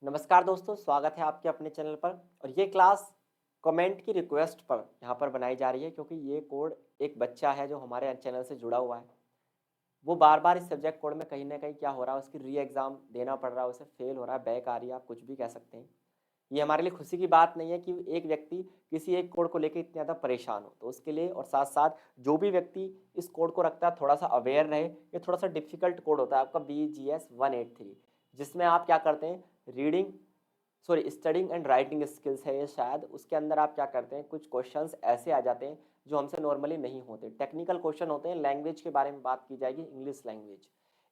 नमस्कार दोस्तों, स्वागत है आपके अपने चैनल पर। और ये क्लास कमेंट की रिक्वेस्ट पर यहाँ पर बनाई जा रही है, क्योंकि ये कोड एक बच्चा है जो हमारे चैनल से जुड़ा हुआ है। वो बार बार इस सब्जेक्ट कोड में कहीं ना कहीं क्या हो रहा है, उसकी री एग्ज़ाम देना पड़ रहा है, उसे फेल हो रहा है, बैक आ रही है, आप कुछ भी कह सकते हैं। ये हमारे लिए खुशी की बात नहीं है कि एक व्यक्ति किसी एक कोड को लेकर इतना ज़्यादा परेशान हो, तो उसके लिए और साथ साथ जो भी व्यक्ति इस कोड को रखता है थोड़ा सा अवेयर रहे। ये थोड़ा सा डिफिकल्ट कोड होता है आपका BGS 183, जिसमें आप क्या करते हैं, reading studying and writing skills है ये शायद। उसके अंदर आप क्या करते हैं, कुछ क्वेश्चंस ऐसे आ जाते हैं जो हमसे नॉर्मली नहीं होते, टेक्निकल क्वेश्चन होते हैं। लैंग्वेज के बारे में बात की जाएगी, इंग्लिश लैंग्वेज।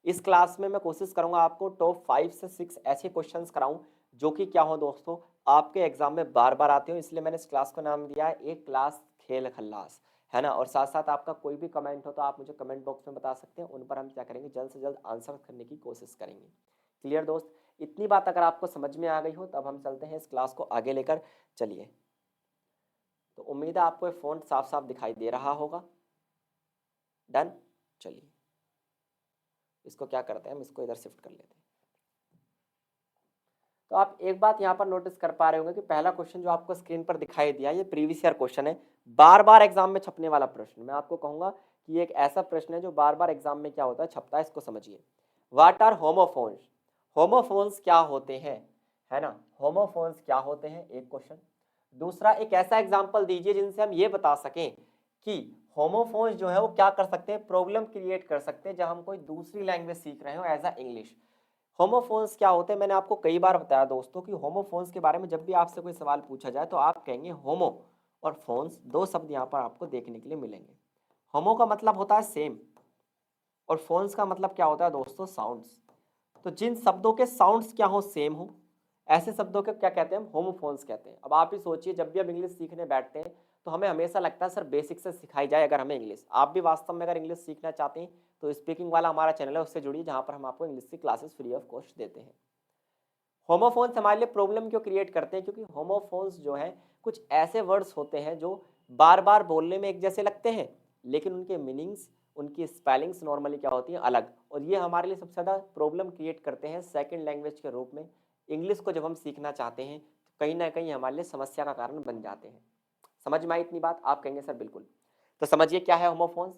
इस क्लास में मैं कोशिश करूंगा आपको टॉप 5 से 6 ऐसे क्वेश्चंस कराऊं जो कि क्या हो दोस्तों, आपके एग्जाम में बार बार आते हो। इसलिए मैंने इस क्लास का नाम दिया है एक क्लास खेल खल्लास, है ना। और साथ साथ आपका कोई भी कमेंट हो तो आप मुझे कमेंट बॉक्स में बता सकते हैं, उन पर हम क्या करेंगे, जल्द से जल्द आंसर करने की कोशिश करेंगे। क्लियर दोस्त, इतनी बात अगर आपको समझ में आ गई हो तब हम चलते हैं इस क्लास को आगे लेकर चलिए। तो उम्मीद है आपको ये फ़ॉन्ट साफ साफ दिखाई दे रहा होगा। डन, चलिए इसको क्या करते हैं, हम इसको इधर शिफ्ट कर लेते हैं। तो आप एक बात यहाँ पर नोटिस कर पा रहे होंगे कि पहला क्वेश्चन जो आपको स्क्रीन पर दिखाई दिया, ये प्रीवियस ईयर क्वेश्चन है, बार बार एग्जाम में छपने वाला प्रश्न। मैं आपको कहूंगा कि ये एक ऐसा प्रश्न है जो बार बार एग्जाम में क्या होता है, छपता है। इसको समझिए। What are homophones? होमोफोन्स क्या होते हैं, है ना। होमोफोन्स क्या होते हैं, एक क्वेश्चन। दूसरा, एक ऐसा एग्जाम्पल दीजिए जिनसे हम ये बता सकें कि होमोफोन्स जो है वो क्या कर सकते हैं, प्रॉब्लम क्रिएट कर सकते हैं जब हम कोई दूसरी लैंग्वेज सीख रहे हो एज अ इंग्लिश। होमोफोन्स क्या होते हैं, मैंने आपको कई बार बताया दोस्तों कि होमोफोन्स के बारे में जब भी आपसे कोई सवाल पूछा जाए तो आप कहेंगे होमो और फोन्स, दो शब्द यहाँ पर आपको देखने के लिए मिलेंगे। होमो का मतलब होता है सेम, और फोन्स का मतलब क्या होता है दोस्तों, साउंड्स। तो जिन शब्दों के साउंड्स क्या हो, सेम हो, ऐसे शब्दों के क्या कहते हैं, हम होमोफोन्स कहते हैं। अब आप ही सोचिए, जब भी हम इंग्लिश सीखने बैठते हैं तो हमें हमेशा लगता है सर बेसिक से सिखाई जाए अगर हमें इंग्लिश। आप भी वास्तव में अगर इंग्लिश सीखना चाहते हैं तो स्पीकिंग वाला हमारा चैनल है, उससे जुड़िए, जहाँ पर हम आपको इंग्लिश की क्लासेस फ्री ऑफ कॉस्ट देते हैं। होमोफोन्स हमारे लिए प्रॉब्लम क्यों क्रिएट करते हैं, क्योंकि होमोफोन्स जो है कुछ ऐसे वर्ड्स होते हैं जो बार बार बोलने में एक जैसे लगते हैं, लेकिन उनके मीनिंग्स, उनकी स्पेलिंग्स नॉर्मली क्या होती हैं, अलग। और ये हमारे लिए सबसे ज़्यादा प्रॉब्लम क्रिएट करते हैं सेकंड लैंग्वेज के रूप में। इंग्लिश को जब हम सीखना चाहते हैं तो कहीं ना कहीं हमारे लिए समस्या का कारण बन जाते हैं। समझ में आई इतनी बात? आप कहेंगे सर बिल्कुल। तो समझिए क्या है homophones.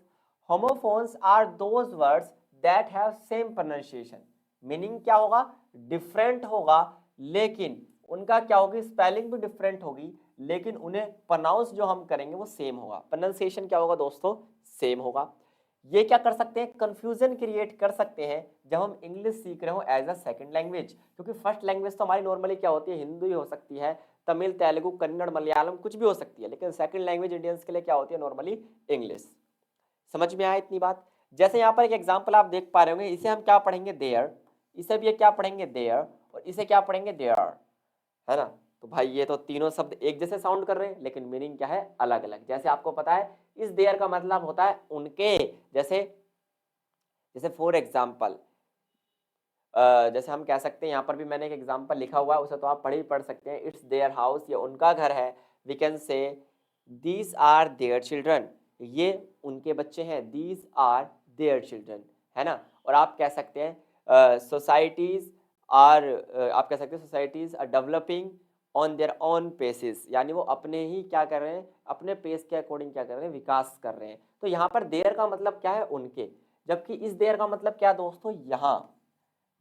Homophones are those words that have same pronunciation. Meaning क्या होगा, डिफरेंट होगा, लेकिन उनका क्या होगी, स्पेलिंग भी डिफरेंट होगी, लेकिन उन्हें प्रोनाउंस जो हम करेंगे वो सेम होगा। प्रोनाउंसिएशन क्या होगा दोस्तों, सेम होगा। ये क्या कर सकते हैं, कंफ्यूजन क्रिएट कर सकते हैं जब हम इंग्लिश सीख रहे हो एज अ सेकंड लैंग्वेज। क्योंकि फर्स्ट लैंग्वेज तो हमारी नॉर्मली क्या होती है, हिंदी ही हो सकती है, तमिल, तेलुगु, कन्नड़, मलयालम, कुछ भी हो सकती है, लेकिन सेकंड लैंग्वेज इंडियंस के लिए क्या होती है, नॉर्मली इंग्लिश। समझ में आया इतनी बात? जैसे यहाँ पर एक एग्जाम्पल आप देख पा रहे होंगे, इसे हम क्या पढ़ेंगे, देयर। इसे भी क्या पढ़ेंगे, देयर। और इसे क्या पढ़ेंगे, देयर, है ना। तो भाई ये तो तीनों शब्द एक जैसे साउंड कर रहे हैं, लेकिन मीनिंग क्या है, अलग अलग। जैसे आपको पता है इस देयर का मतलब होता है उनके, जैसे जैसे फॉर एग्जाम्पल, जैसे हम कह सकते हैं, यहाँ पर भी मैंने एक एग्जाम्पल लिखा हुआ है, उसे तो आप पढ़ सकते हैं। इट्स देयर हाउस, ये उनका घर है। We can say these are their children, ये उनके बच्चे हैं। दीज आर देयर चिल्ड्रन, है ना। और आप कह सकते हैं सोसाइटीज आर, आप कह सकते हैं societies are developing on their own paces, यानी वो अपने ही क्या कर रहे हैं, अपने पेस के अकॉर्डिंग क्या कर रहे हैं, विकास कर रहे हैं। तो यहाँ पर देयर का मतलब क्या है, उनके। जबकि इस देयर का मतलब क्या दोस्तों, यहाँ।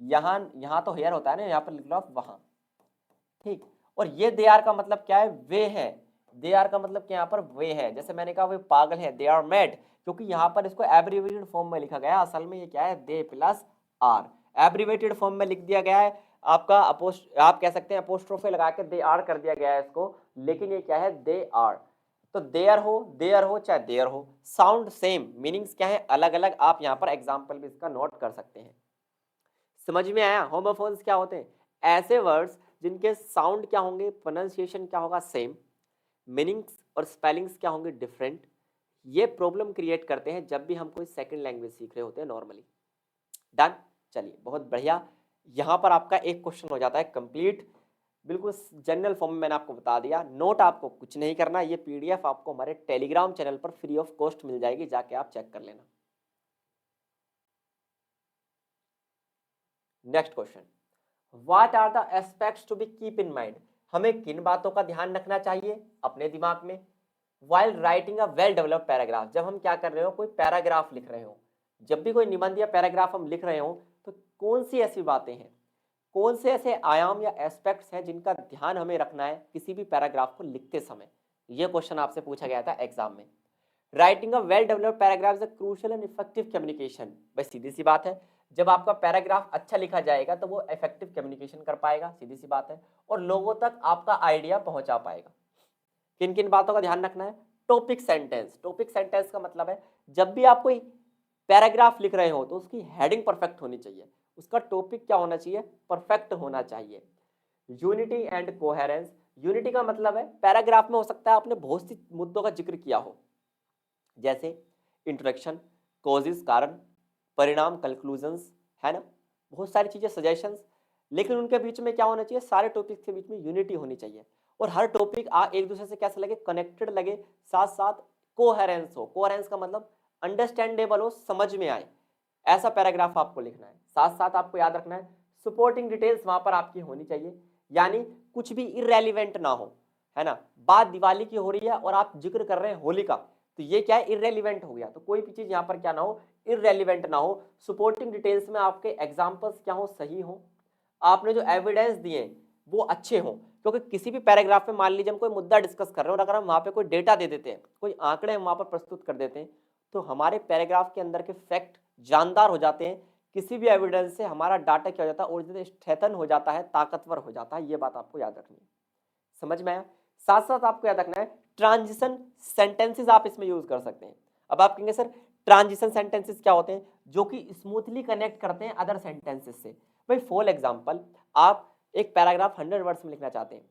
यहाँ यहाँ तो हेयर होता है ना, यहाँ पर लिख लो आप वहां, ठीक। और ये दे आर का मतलब क्या है, वे है। दे आर का मतलब क्या, यहाँ पर वे है। जैसे मैंने कहा वे पागल है, दे आर मैड, क्योंकि यहाँ पर इसको एब्रीवेटेड फॉर्म में लिखा गया है। असल में ये क्या है, दे प्लस आर, एब्रीवेटेड फॉर्म में लिख दिया गया है। आपका आप कह सकते हैं अपोस्ट्रोफे लगा के दे आर कर दिया गया है इसको, लेकिन ये क्या है, दे आर। तो देयर हो चाहे देयर हो, साउंड सेम, मीनिंग्स क्या है, अलग अलग। आप यहाँ पर एग्जाम्पल भी इसका नोट कर सकते हैं। समझ में आया? होमोफोन्स क्या होते हैं, ऐसे वर्ड्स जिनके साउंड क्या होंगे, प्रोनाउंसिएशन क्या होगा, सेम, मीनिंग्स और स्पेलिंग्स क्या होंगे, डिफरेंट। ये प्रॉब्लम क्रिएट करते हैं जब भी हम कोई सेकंड लैंग्वेज सीख रहे होते हैं नॉर्मली। डन, चलिए बहुत बढ़िया। यहां पर आपका एक क्वेश्चन हो जाता है कंप्लीट, बिल्कुल जनरल फॉर्म में मैंने आपको बता दिया। नोट आपको कुछ नहीं करना, ये पीडीएफ आपको हमारे टेलीग्राम चैनल पर फ्री ऑफ कॉस्ट मिल जाएगी, जाके आप चेक कर लेना। Next question, what are the aspects to be keep in mind, हमें किन बातों का ध्यान रखना चाहिए अपने दिमाग में while writing a well developed paragraph, जब हम क्या कर रहे हो कोई पैराग्राफ लिख रहे हो, जब भी कोई निबंध या पैराग्राफ हम लिख रहे हो तो कौन सी ऐसी बातें हैं, कौन से ऐसे आयाम या एस्पेक्ट्स हैं जिनका ध्यान हमें रखना है किसी भी पैराग्राफ को लिखते समय। ये क्वेश्चन आपसे पूछा गया था एग्जाम में। Writing a well developed paragraph is a crucial and effective communication, भाई सीधी सी बात है, जब आपका पैराग्राफ अच्छा लिखा जाएगा तो वो इफेक्टिव कम्युनिकेशन कर पाएगा, सीधी सी बात है, और लोगों तक आपका आइडिया पहुंचा पाएगा। किन किन बातों का ध्यान रखना है, टॉपिक सेंटेंस, टॉपिक सेंटेंस का मतलब है जब भी आप कोई पैराग्राफ लिख रहे हो तो उसकी हेडिंग परफेक्ट होनी चाहिए, उसका टॉपिक क्या होना चाहिए, परफेक्ट होना चाहिए। यूनिटी एंड कोहेरेंस, यूनिटी का मतलब है पैराग्राफ में हो सकता है आपने बहुत सी मुद्दों का जिक्र किया हो, जैसे इंट्रोडक्शन, कॉजेस कारण, परिणाम कंक्लूजन्स, है ना, बहुत सारी चीजें, सजेशंस, लेकिन उनके बीच में क्या होना चाहिए, सारे टॉपिक्स के बीच में यूनिटी होनी चाहिए और हर टॉपिक एक दूसरे से कैसे लगे, कनेक्टेड लगे, साथ साथ कोहेरेंस हो, कोहेरेंस का मतलब अंडरस्टैंडेबल हो, समझ में आए, ऐसा पैराग्राफ आपको लिखना है। साथ साथ आपको याद रखना है सपोर्टिंग डिटेल्स वहां पर आपकी होनी चाहिए, यानी कुछ भी इररेलीवेंट ना हो, है ना, बात दिवाली की हो रही है और आप जिक्र कर रहे हैं होली का, तो ये क्या है, इररेलीवेंट हो गया, तो कोई भी चीज यहाँ पर क्या ना हो, इररेलीवेंट ना हो। सपोर्टिंग डिटेल्स में आपके एग्जांपल्स क्या हो, सही हो, आपने जो एविडेंस दिए वो अच्छे हों, क्योंकि किसी भी पैराग्राफ में मान लीजिए हम कोई मुद्दा डिस्कस कर रहे हैं और अगर हम वहां पे कोई डेटा दे देते हैं, कोई आंकड़े हम वहां पर प्रस्तुत कर देते हैं, तो हमारे पैराग्राफ के अंदर के फैक्ट जानदार हो जाते हैं, किसी भी एविडेंस से हमारा डाटा क्या हो जाता है, और स्ट्रेंथन हो जाता है, ताकतवर हो जाता है, ये बात आपको याद रखनी है। समझ में आया। साथ साथ आपको याद रखना है ट्रांजिशन सेंटेंसेस आप इसमें यूज कर सकते हैं। अब आप कहेंगे सर ट्रांजिशन सेंटेंसेस क्या होते हैं, जो कि स्मूथली कनेक्ट करते हैं अदर सेंटेंसेस से। भाई फॉर एग्जांपल आप एक पैराग्राफ 100 वर्ड्स में लिखना चाहते हैं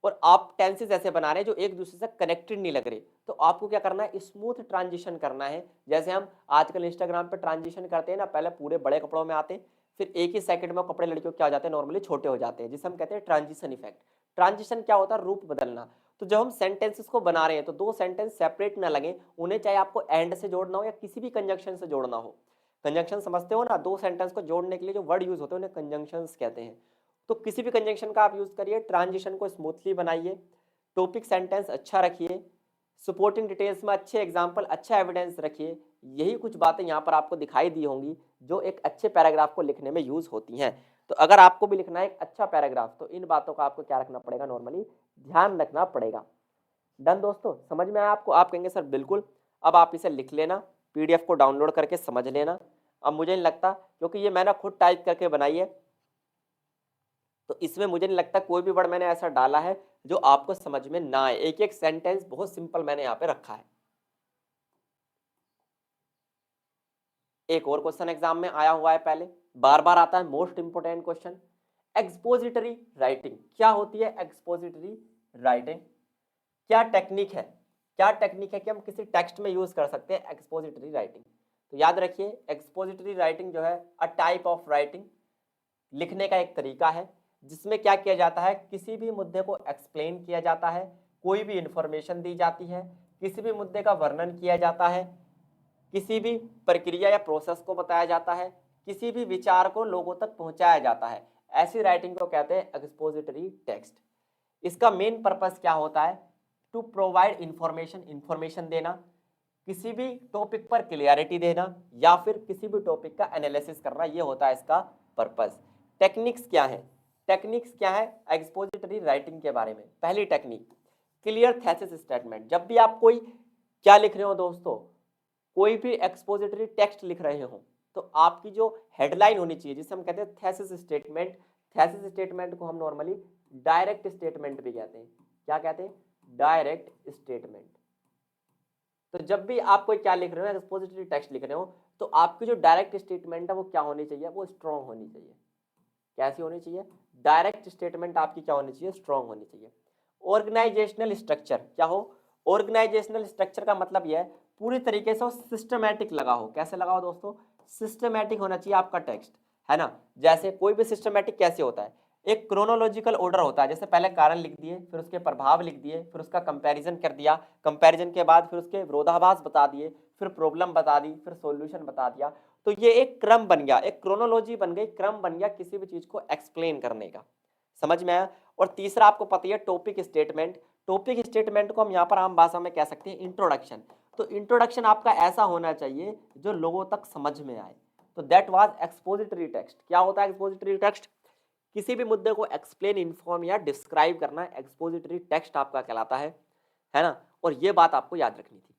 और आप टेंसेस ऐसे बना रहे हैं जो एक दूसरे से कनेक्टेड नहीं लग रहे, तो आपको क्या करना है, स्मूथ ट्रांजिशन करना है। जैसे हम आजकल इंस्टाग्राम पे ट्रांजिशन करते हैं ना, पहले पूरे बड़े कपड़ों में आते हैं, फिर एक ही सेकंड में कपड़े लड़कियों क्या हो जाते हैं, नॉर्मली छोटे हो जाते हैं, जिसे हम कहते हैं ट्रांजिशन इफेक्ट। ट्रांजिशन क्या होता है, रूप बदलना। तो जब हम सेंटेंसेस को बना रहे हैं तो दो सेंटेंस सेपरेट ना लगे, उन्हें चाहे आपको एंड से जोड़ना हो या किसी भी कंजंक्शन से जोड़ना हो। कंजंक्शन समझते हो ना, दो सेंटेंस को जोड़ने के लिए जो वर्ड यूज होते हैं उन्हें कंजंक्शंस कहते हैं। तो किसी भी कंजंक्शन का आप यूज करिए, ट्रांजिशन को स्मूथली बनाइए, टॉपिक सेंटेंस अच्छा रखिए, सपोर्टिंग डिटेल्स में अच्छे एग्जाम्पल, अच्छा एविडेंस रखिए। यही कुछ बातें यहाँ पर आपको दिखाई दी होंगी जो एक अच्छे पैराग्राफ को लिखने में यूज होती हैं। तो अगर आपको भी लिखना है एक अच्छा पैराग्राफ तो इन बातों का आपको क्या रखना पड़ेगा, नॉर्मली ध्यान रखना पड़ेगा। डन दोस्तों, समझ में आया आपको। आप कहेंगे सर बिल्कुल, अब आप इसे लिख लेना, पीडीएफ को डाउनलोड करके समझ लेना। अब मुझे नहीं लगता, क्योंकि ये मैंने खुद टाइप करके बनाई है, तो इसमें मुझे नहीं लगता कोई भी वर्ड मैंने ऐसा डाला है जो आपको समझ में ना आए। एक एक सेंटेंस बहुत सिंपल मैंने यहाँ पे रखा है। एक और क्वेश्चन एग्जाम में आया हुआ है, पहले बार बार आता है, most important question, expository writing क्या होती है। एक्सपोजिटरी राइटिंग क्या टेक्निक है, क्या टेक्निक है कि हम किसी टेक्स्ट में यूज कर सकते हैं एक्सपोजिटरी राइटिंग। तो याद रखिए एक्सपोजिटरी राइटिंग जो है अ टाइप ऑफ राइटिंग, लिखने का एक तरीका है जिसमें क्या किया जाता है, किसी भी मुद्दे को एक्सप्लेन किया जाता है, कोई भी इंफॉर्मेशन दी जाती है, किसी भी मुद्दे का वर्णन किया जाता है, किसी भी प्रक्रिया या प्रोसेस को बताया जाता है, किसी भी विचार को लोगों तक पहुंचाया जाता है। ऐसी राइटिंग को कहते हैं एक्सपोजिटरी टेक्स्ट। इसका मेन पर्पस क्या होता है, टू प्रोवाइड इंफॉर्मेशन, इंफॉर्मेशन देना, किसी भी टॉपिक पर क्लियरिटी देना, या फिर किसी भी टॉपिक का एनालिसिस करना, ये होता है इसका पर्पस। टेक्निक्स क्या है, टेक्निक्स क्या है एक्सपोजिटरी राइटिंग के बारे में। पहली टेक्निक, क्लियर थेसिस स्टेटमेंट। जब भी आप कोई क्या लिख रहे हो दोस्तों, कोई भी एक्सपोजिटरी टेक्स्ट लिख रहे हो तो आपकी जो हेडलाइन होनी चाहिए, जिसे हम कहते हैं थेसिस स्टेटमेंट, थेसिस स्टेटमेंट को हम नॉर्मली डायरेक्ट स्टेटमेंट भी कहते हैं। क्या कहते हैं, डायरेक्ट स्टेटमेंट। तो जब भी आप कोई क्या लिख रहे हो, एक्सपोजिटरी टेक्स्ट लिख रहे हो, तो आपकी जो डायरेक्ट स्टेटमेंट है वो क्या होनी चाहिए, वो स्ट्रॉन्ग होनी चाहिए। कैसी होनी चाहिए, डायरेक्ट स्टेटमेंट आपकी क्या होनी चाहिए, स्ट्रॉन्ग होनी चाहिए। ऑर्गेनाइजेशनल स्ट्रक्चर क्या हो, ऑर्गेनाइजेशनल स्ट्रक्चर का मतलब यह है पूरी तरीके से सिस्टमैटिक लगा हो। कैसे लगा हो दोस्तों, सिस्टमैटिक होना चाहिए आपका टेक्स्ट, है ना। जैसे कोई भी सिस्टमैटिक कैसे होता है, एक क्रोनोलॉजिकल ऑर्डर होता है, जैसे पहले कारण लिख दिए, फिर उसके प्रभाव लिख दिए, फिर उसका कंपैरिजन कर दिया, कंपैरिजन के बाद फिर उसके विरोधाभास बता दिए, फिर प्रॉब्लम बता दी, फिर सॉल्यूशन बता दिया। तो ये एक क्रम बन गया, एक क्रोनोलॉजी बन गई, क्रम बन गया किसी भी चीज को एक्सप्लेन करने का। समझ में आया। और तीसरा आपको पता ही है टॉपिक स्टेटमेंट। टॉपिक स्टेटमेंट को हम यहाँ पर आम भाषा में कह सकते हैं इंट्रोडक्शन। तो इंट्रोडक्शन आपका ऐसा होना चाहिए जो लोगों तक समझ में आए। तो दैट वाज एक्सपोजिटरी टेक्स्ट। क्या होता है एक्सपोजिटरी टेक्स्ट? किसी भी मुद्दे को एक्सप्लेन, इन्फॉर्म या डिस्क्राइब करना एक्सपोजिटरी टेक्स्ट आपका कहलाता है ना। और ये बात आपको याद रखनी थी।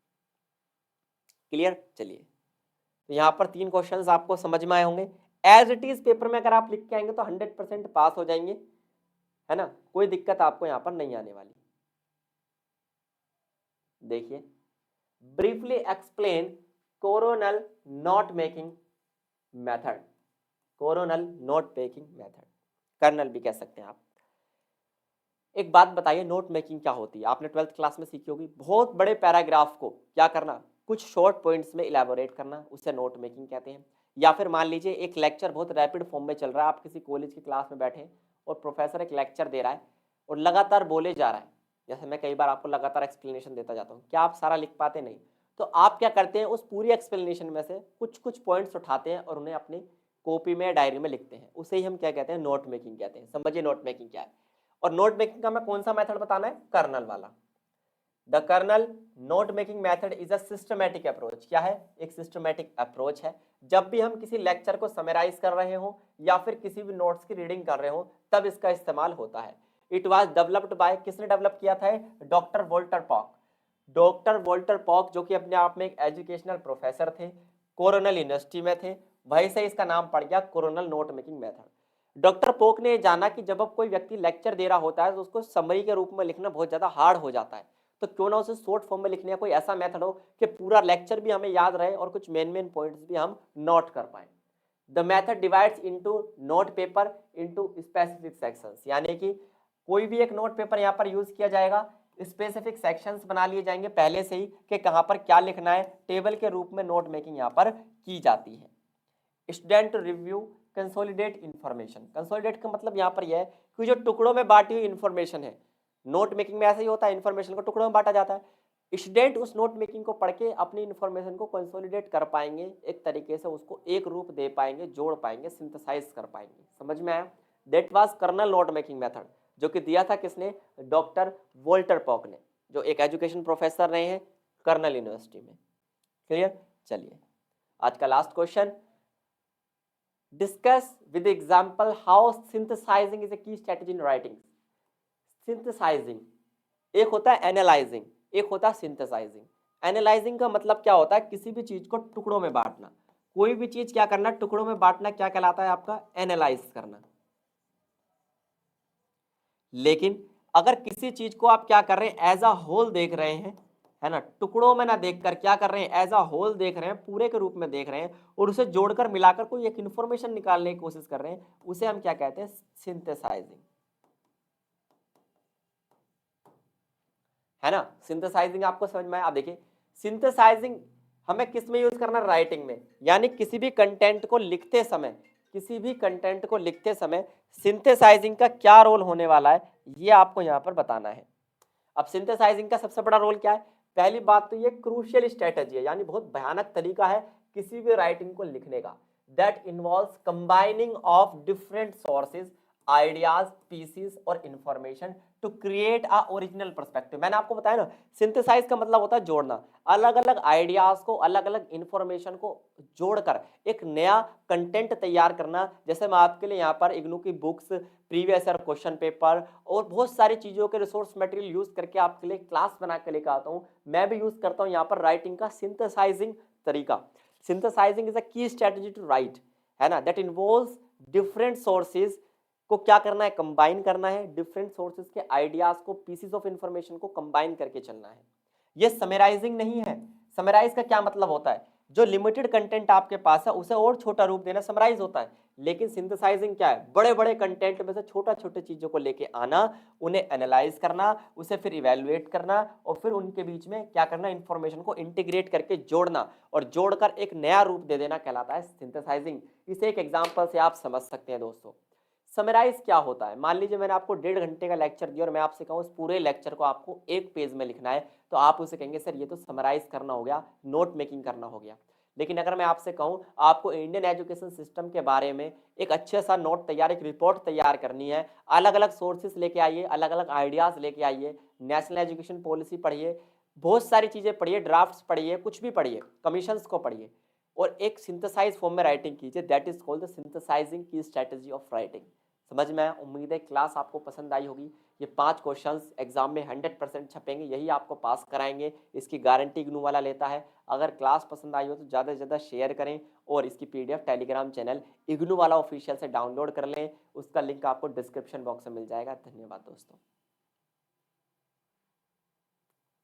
क्लियर? चलिए, तो यहाँ पर 3 क्वेश्चंस आपको समझ में आए होंगे। एज इट इज पेपर में अगर आप लिख के आएंगे तो 100% पास हो जाएंगे, है ना, कोई दिक्कत आपको यहाँ पर नहीं आने वाली। देखिए, briefly explain coronal note making method. Coronal note making method, colonel भी कह सकते हैं आप। एक बात बताइए, नोट मेकिंग क्या होती है? आपने 12th क्लास में सीखी होगी। बहुत बड़े पैराग्राफ को क्या करना, कुछ शॉर्ट पॉइंट्स में इलेबोरेट करना, उसे नोट मेकिंग कहते हैं। या फिर मान लीजिए एक लेक्चर बहुत रैपिड फॉर्म में चल रहा है, आप किसी कॉलेज की क्लास में बैठे और प्रोफेसर एक लेक्चर दे रहा है और लगातार बोले जा रहा है। जैसे मैं कई बार आपको लगातार एक्सप्लेनेशन देता जाता हूँ, क्या आप सारा लिख पाते? नहीं। तो आप क्या करते हैं, उस पूरी एक्सप्लेनेशन में से कुछ कुछ पॉइंट्स उठाते हैं और उन्हें अपनी कॉपी में, डायरी में लिखते हैं। उसे ही हम क्या कहते हैं? नोट मेकिंग कहते हैं। समझिए नोट मेकिंग क्या है। और नोट मेकिंग का मैं कौन सा मेथड बताना है? कर्नल वाला। The colonel note making method is a systematic approach. क्या है? एक सिस्टमैटिक अप्रोच है। जब भी हम किसी लेक्चर को समराइज कर रहे हो या फिर किसी भी नोट्स की रीडिंग कर रहे हो, तब इसका इस्तेमाल होता है। इट वाज डेवलप्ड बाय, किसने डेवलप किया था? Doctor Walter pock. Doctor Walter pock, जो कि अपने आप में एक एजुकेशनल प्रोफेसर थे, कोरोनल यूनिवर्सिटी में थे, वहीं से इसका नाम पड़ गया coronal note making method. Doctor पोक ने जाना कि जब अब कोई व्यक्ति लेक्चर दे रहा होता है तो उसको समरी के रूप में लिखना बहुत ज्यादा हार्ड हो जाता है, तो क्यों ना उसे शॉर्ट फॉर्म में लिखने का कोई ऐसा मेथड हो कि पूरा लेक्चर भी हमें याद रहे और कुछ मेन पॉइंट्स भी हम नोट कर पाए। The method divides into note paper into specific sections, यानी कि कोई भी एक नोट पेपर यहाँ पर यूज किया जाएगा, स्पेसिफिक सेक्शंस बना लिए जाएंगे पहले से ही कि कहाँ पर क्या लिखना है। टेबल के रूप में नोट मेकिंग यहाँ पर की जाती है। Student review consolidate information. Consolidate का मतलब यहाँ पर यह है कि जो टुकड़ों में बांटी हुई इंफॉर्मेशन है, नोट मेकिंग में ऐसा ही होता है, इंफॉर्मेशन को टुकड़ों में बांटा जाता है। स्टूडेंट उस नोट मेकिंग को पढ़ के अपनी इंफॉर्मेशन को कंसोलिडेट कर पाएंगे, एक तरीके से उसको एक रूप दे पाएंगे, जोड़ पाएंगे, सिंथेसाइज कर पाएंगे। समझ में आया? That was colonel note making method, जो कि दिया था किसने? डॉक्टर वोल्टर पॉक ने, जो एक एजुकेशन प्रोफेसर रहे हैं कर्नल यूनिवर्सिटी में। क्लियर? चलिए, आज का last question, discuss with example how synthesizing is a key strategy in writing. Synthesizing एक होता है एनालाइजिंग, एक होता है सिंथेसाइजिंग। एनालाइजिंग का मतलब क्या होता है? किसी भी चीज को टुकड़ों में बांटना। कोई भी चीज क्या करना? टुकड़ों में बांटना क्या कहलाता है आपका? एनालाइज करना। लेकिन अगर किसी चीज को आप क्या कर रहे हैं? एज अ होल देख रहे हैं, है ना, टुकड़ों में ना देखकर क्या कर रहे हैं? एज अ होल देख रहे हैं, पूरे के रूप में देख रहे हैं और उसे जोड़कर मिलाकर कोई एक इंफॉर्मेशन निकालने की कोशिश कर रहे हैं, उसे हम क्या कहते हैं? सिंथेसाइजिंग, है ना। सिंथेसाइजिंग आपको समझ में आया? आप देखिए, सिंथेसाइजिंग हमें किस में यूज करना? राइटिंग में। यानी किसी भी कंटेंट को लिखते समय, किसी भी कंटेंट को लिखते समय सिंथेसाइजिंग का क्या रोल होने वाला है, ये आपको यहाँ पर बताना है। अब सिंथेसाइजिंग का सबसे बड़ा रोल क्या है? पहली बात तो ये क्रूशियल स्ट्रेटेजी है, यानी बहुत भयानक तरीका है किसी भी राइटिंग को लिखने का। That involves combining of different sources, ideas, pieces और information to create a original perspective. मैंने आपको बताया ना, सिंथेसाइज का मतलब होता है जोड़ना, अलग अलग आइडियाज को, अलग अलग इंफॉर्मेशन को जोड़कर एक नया कंटेंट तैयार करना। जैसे मैं आपके लिए यहाँ पर इग्नू की books, previous year question paper और बहुत सारी चीजों के रिसोर्स मटेरियल यूज करके आपके लिए क्लास बना के लेकर आता हूँ। मैं भी यूज करता हूँ यहाँ पर राइटिंग का सिंथेसाइजिंग तरीका। सिंथेसाइजिंग इज अ की स्ट्रेटजी टू राइट, है ना, दैट इन्वॉल्व्स डिफरेंट सोर्सेज को क्या करना है? कंबाइन करना है। डिफरेंट सोर्सेज के आइडियाज को, पीसेस ऑफ इंफॉर्मेशन को कंबाइन करके चलना है। ये समराइजिंग नहीं है। समराइज का क्या मतलब होता है? जो लिमिटेड कंटेंट आपके पास है उसे और छोटा रूप देना समराइज होता है। लेकिन सिंथेसाइजिंग क्या है? बड़े बड़े कंटेंट में से छोटा छोटे चीजों को लेके आना, उन्हें एनालाइज करना, उसे फिर इवेल्युएट करना और फिर उनके बीच में क्या करना? इंफॉर्मेशन को इंटीग्रेट करके जोड़ना और जोड़कर एक नया रूप दे देना कहलाता है सिंथेसाइजिंग। इसे एक एग्जांपल से आप समझ सकते हैं दोस्तों। समराइज क्या होता है? मान लीजिए मैंने आपको 1.5 घंटे का लेक्चर दिया और मैं आपसे कहूँ उस पूरे लेक्चर को आपको एक पेज में लिखना है, तो आप उसे कहेंगे सर ये तो समराइज करना हो गया, नोट मेकिंग करना हो गया। लेकिन अगर मैं आपसे कहूँ आपको इंडियन एजुकेशन सिस्टम के बारे में एक अच्छे सा नोट तैयार, एक रिपोर्ट तैयार करनी है, अलग-अलग सोर्सेस लेके आइए, अलग-अलग आइडियाज़ लेके आइए, नेशनल एजुकेशन पॉलिसी पढ़िए, बहुत सारी चीज़ें पढ़िए, ड्राफ्ट्स पढ़िए, कुछ भी पढ़िए, कमीशंस को पढ़िए और एक सिंथेसाइज़ फॉर्म में राइटिंग कीजिए, that is called the synthesising की स्ट्रैटेजी ऑफ राइटिंग। समझ में आया? उम्मीद है क्लास आपको पसंद आई होगी। ये 5 क्वेश्चंस एग्ज़ाम में 100% छपेंगे, यही आपको पास कराएँगे, इसकी गारंटी इग्नू वाला लेता है। अगर क्लास पसंद आई हो तो ज़्यादा से ज़्यादा शेयर करें और इसकी पीडीएफ टेलीग्राम चैनल इग्नू वाला ऑफिशियल से डाउनलोड कर लें, उसका लिंक आपको डिस्क्रिप्शन बॉक्स में मिल जाएगा। धन्यवाद दोस्तों।